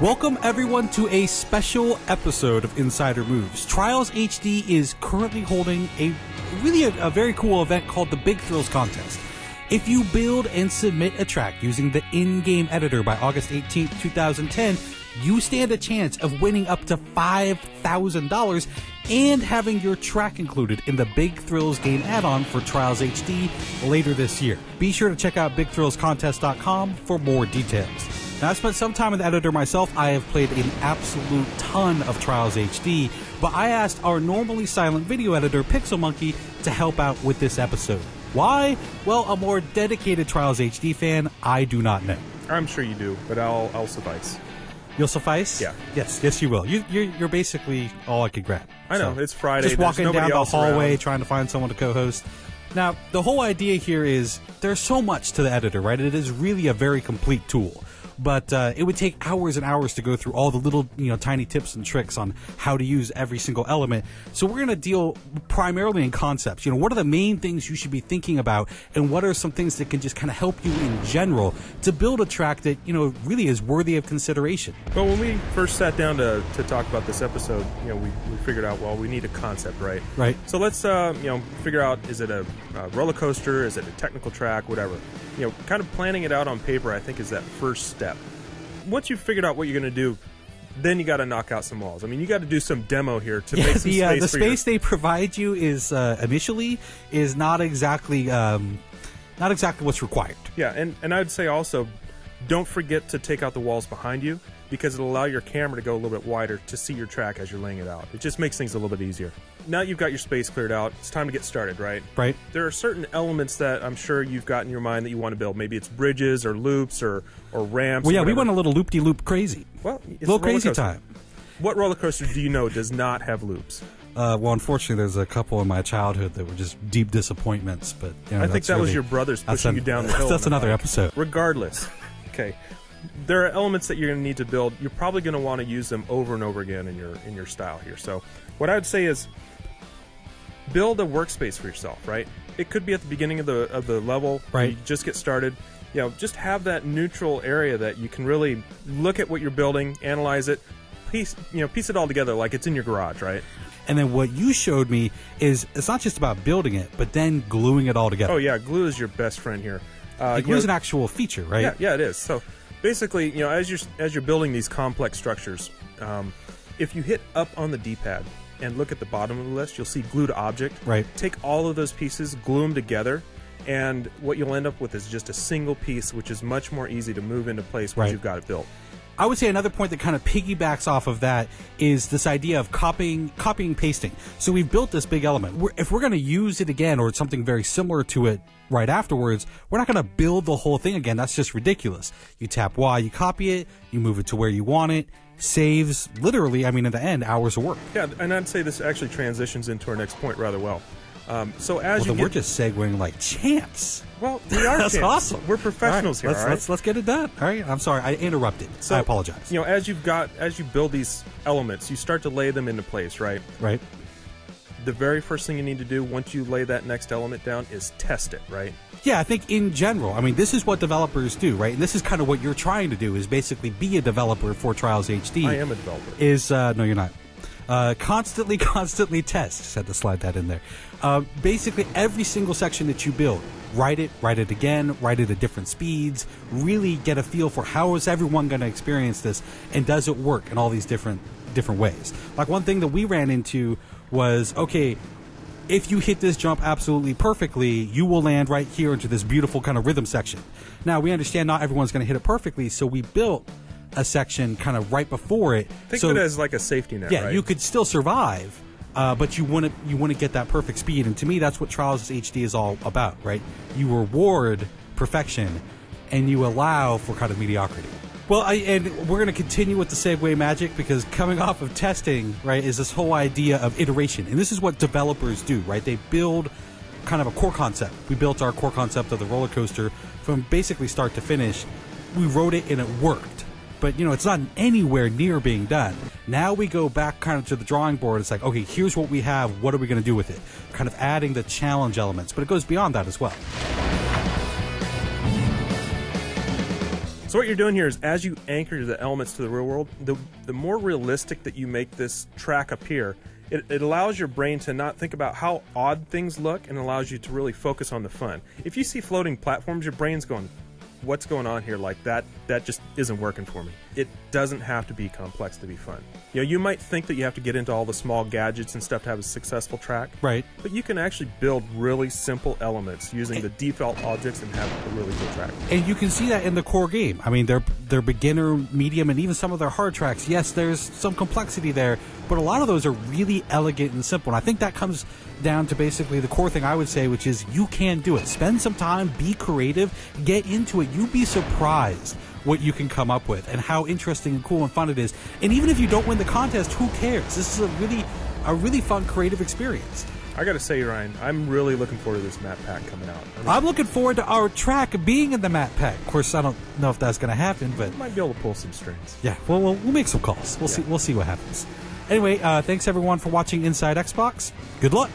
Welcome everyone to a special episode of Insider Moves. Trials HD is currently holding a very cool event called the Big Thrills Contest. If you build and submit a track using the in-game editor by August 18th, 2010, you stand a chance of winning up to $5,000 and having your track included in the Big Thrills game add-on for Trials HD later this year. Be sure to check out BigThrillsContest.com for more details. Now, I've spent some time in the editor myself. I have played an absolute ton of Trials HD, but I asked our normally silent video editor, PixelMonkey, to help out with this episode. Why? Well, a more dedicated Trials HD fan, I do not know. I'm sure you do, but I'll suffice. You'll suffice? Yeah. Yes, you will. You're basically all I could grab. I know, it's Friday. Just walking down the hallway around. trying to find someone to co-host. Now, the whole idea here is there's so much to the editor, right? It is really a very complete tool. But it would take hours and hours to go through all the little, tiny tips and tricks on how to use every single element. So we're going to deal primarily in concepts. What are the main things you should be thinking about, and what are some things that can just kind of help you in general to build a track that, really is worthy of consideration? Well, when we first sat down to talk about this episode, we figured out, well, we need a concept, right? Right. So let's, figure out, is it a roller coaster? Is it a technical track? Whatever. Kind of planning it out on paper, I think, is that first step. Once you've figured out what you're going to do, then you got to knock out some walls. I mean, you got to do some demo here to make some space. The space they provide you is initially is not exactly what's required. Yeah, and I would say also, don't forget to take out the walls behind you, because it'll allow your camera to go a little bit wider to see your track as you're laying it out. It just makes things a little bit easier. Now you've got your space cleared out, it's time to get started, right? Right. There are certain elements that I'm sure you've got in your mind that you want to build. Maybe it's bridges or loops or ramps. Well, yeah, we went a little loop-de-loop crazy. Well, it's a little crazy time. What roller coaster do you know does not have loops? Well, unfortunately, there's a couple in my childhood that were just deep disappointments. But I think that was your brothers pushing you down the hill. That's another episode. Regardless, okay. There are elements that you're going to need to build. You're probably going to want to use them over and over again in your style here. So what I would say is build a workspace for yourself, right? It could be at the beginning of the level. Right. You just get started. Just have that neutral area that you can really look at what you're building, analyze it, piece it all together like it's in your garage, right? And then what you showed me is it's not just about building it, but then gluing it all together. Oh yeah, glue is your best friend here. Glue is an actual feature, right? Yeah, it is. So basically, as you're building these complex structures, if you hit up on the D-pad and look at the bottom of the list, you'll see glue to object. Right. Take all of those pieces, glue them together, and what you'll end up with is just a single piece, which is much more easy to move into place once you've got it built. I would say another point that kind of piggybacks off of that is this idea of copying, pasting. So we've built this big element. If we're going to use it again or something very similar to it right afterwards, we're not going to build the whole thing again. That's just ridiculous. You tap Y, you copy it, you move it to where you want it. Saves literally, in the end, hours of work. Yeah, and I'd say this actually transitions into our next point rather well. We're just segueing like champs. Well, we are. That's champs. Awesome. We're professionals here. Let's get it done. All right. I'm sorry. I interrupted. So, I apologize. As you build these elements, you start to lay them into place, right? Right. The very first thing you need to do once you lay that next element down is test it, right? Yeah, I think in general, this is what developers do, right? And this is kind of what you're trying to do, is basically be a developer for Trials HD. I am a developer. No, you're not. Constantly test. Just had to slide that in there. Basically, every single section that you build, write it again, write it at different speeds, really get a feel for how is everyone going to experience this, and does it work in all these different ways. Like one thing that we ran into was, okay, if you hit this jump absolutely perfectly, you will land right here into this beautiful kind of rhythm section. Now, we understand not everyone's going to hit it perfectly, so we built a section kind of right before it. Think of it as like a safety net, yeah, right? You could still survive, but you want to get that perfect speed. And to me, that's what Trials HD is all about, right? You reward perfection, and you allow for kind of mediocrity. Well, and we're going to continue with the segue magic, because coming off of testing, right, is this whole idea of iteration. And this is what developers do, right? They build kind of a core concept. We built our core concept of the roller coaster from basically start to finish. We wrote it and it worked. But, it's not anywhere near being done. Now we go back kind of to the drawing board. It's like, okay, here's what we have. What are we going to do with it? Kind of adding the challenge elements. But it goes beyond that as well. So what you're doing here is, as you anchor the elements to the real world, the more realistic that you make this track appear, it allows your brain to not think about how odd things look, and allows you to really focus on the fun. If you see floating platforms, your brain's going, what's going on here? Like that just isn't working for me. It doesn't have to be complex to be fun. You know, you might think that you have to get into all the small gadgets and stuff to have a successful track. Right. But you can actually build really simple elements using the default objects and have a really cool track. And you can see that in the core game. I mean, they're beginner, medium, and even some of their hard tracks. Yes, there's some complexity there, but a lot of those are really elegant and simple. And I think that comes down to basically the core thing I would say, which is you can do it. Spend some time, be creative, get into it. You'd be surprised what you can come up with and how interesting and cool and fun it is. And even if you don't win the contest, who cares? This is a really fun creative experience. I gotta say, Ryan, I'm really looking forward to this map pack coming out. I'm looking forward to our track being in the map pack. Of course, I don't know if that's going to happen, but I might be able to pull some strings. yeah, well, we'll make some calls. We'll see what happens. Anyway, thanks everyone for watching Inside Xbox. Good luck.